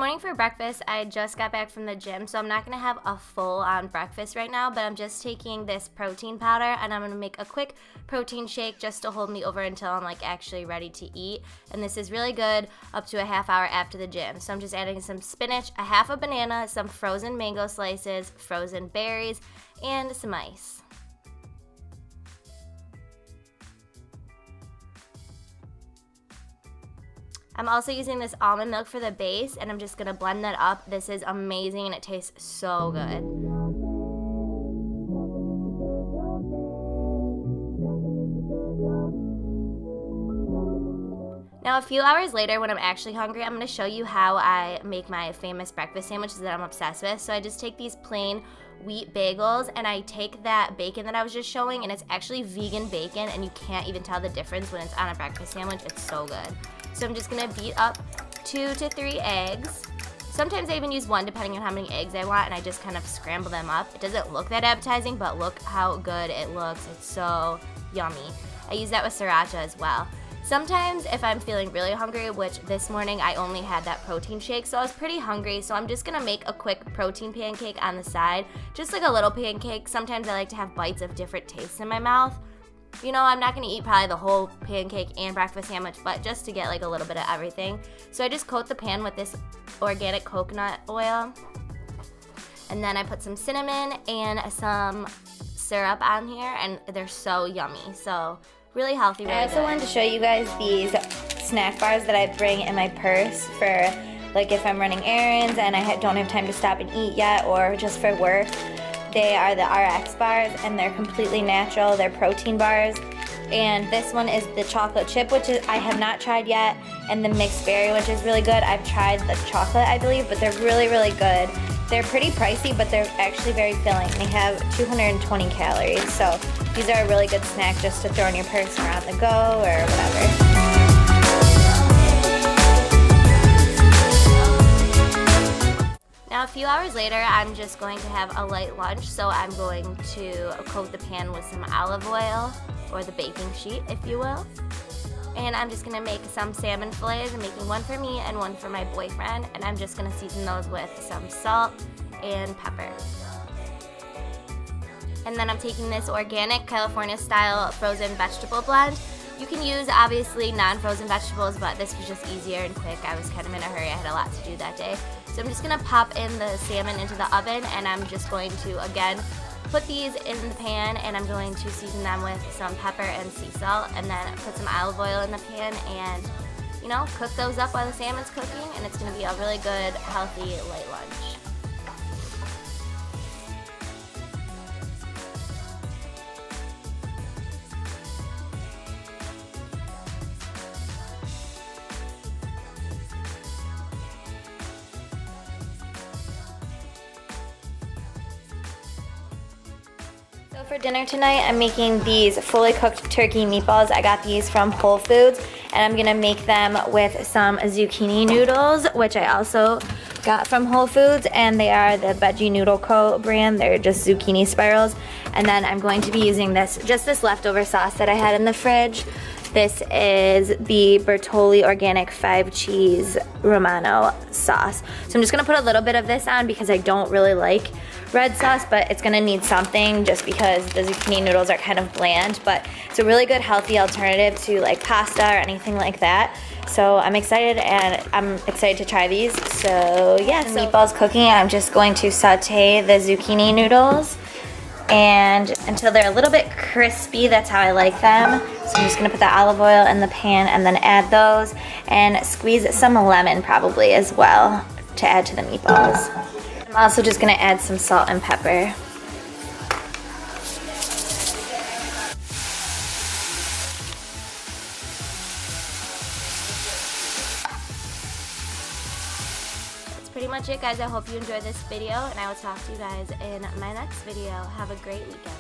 morning for breakfast, I just got back from the gym, so I'm not going to have a full-on breakfast right now, but I'm just taking this protein powder, and I'm going to make a quick protein shake just to hold me over until I'm like actually ready to eat. And this is really good up to a half hour after the gym. So I'm just adding some spinach, a half a banana, some frozen mango slices, frozen berries, and some ice. I'm also using this almond milk for the base, and I'm just going to blend that up. This is amazing, and it tastes so good. Now, a few hours later, when I'm actually hungry, I'm going to show you how I make my famous breakfast sandwiches that I'm obsessed with. So I just take these plain wheat bagels, and I take that bacon that I was just showing, and it's actually vegan bacon, and you can't even tell the difference when it's on a breakfast sandwich. It's so good. So I'm just going to beat up 2 to 3 eggs. Sometimes I even use 1 depending on how many eggs I want, and I just kind of scramble them up. It doesn't look that appetizing, but look how good it looks. It's so yummy. I use that with sriracha as well. Sometimes if I'm feeling really hungry, which this morning I only had that protein shake, so I was pretty hungry, so I'm just going to make a quick protein pancake on the side, just like a little pancake. Sometimes I like to have bites of different tastes in my mouth. You know, I'm not going to eat probably the whole pancake and breakfast sandwich, but just to get like a little bit of everything. So I just coat the pan with this organic coconut oil, and then I put some cinnamon and some syrup on here, and they're so yummy. So really healthy. Really I also wanted to show you guys these snack bars that I bring in my purse for like if I'm running errands and I don't have time to stop and eat yet, or just for work. They are the RX bars, and they're completely natural. They're protein bars. And this one is the chocolate chip, which I have not tried yet, and the mixed berry, which is really good. I've tried the chocolate, I believe, but they're really, really good. They're pretty pricey, but they're actually very filling. They have 220 calories, so these are a really good snack just to throw in your purse or on the go or whatever. Now, a few hours later, I'm just going to have a light lunch, so I'm going to coat the pan with some olive oil, or the baking sheet, if you will. And I'm just going to make some salmon fillets. I'm making 1 for me and 1 for my boyfriend, and I'm just going to season those with some salt and pepper. And then I'm taking this organic California-style frozen vegetable blend. You can use, obviously, non-frozen vegetables, but this was just easier and quick. I was kind of in a hurry. I had a lot to do that day. So I'm just going to pop in the salmon into the oven, and I'm just going to, again, put these in the pan, and I'm going to season them with some pepper and sea salt, and then put some olive oil in the pan and, you know, cook those up while the salmon's cooking, and it's going to be a really good, healthy, light lunch. So for dinner tonight, I'm making these fully cooked turkey meatballs. I got these from Whole Foods, and I'm gonna make them with some zucchini noodles, which I also got from Whole Foods, and they are the Veggie Noodle Co. brand. They're just zucchini spirals. And then I'm going to be using this leftover sauce that I had in the fridge. This is the Bertolli Organic 5 Cheese Romano sauce. So I'm just gonna put a little bit of this on because I don't really like red sauce, but it's gonna need something just because the zucchini noodles are kind of bland, but it's a really good healthy alternative to like pasta or anything like that. So I'm excited, and I'm excited to try these. So yeah, the meatballs cooking, I'm just going to saute the zucchini noodles and until they're a little bit crispy. That's how I like them. So I'm just gonna put the olive oil in the pan and then add those, and squeeze some lemon probably as well to add to the meatballs. I'm also just gonna add some salt and pepper. That's pretty much it, guys. I hope you enjoyed this video, and I will talk to you guys in my next video. Have a great weekend.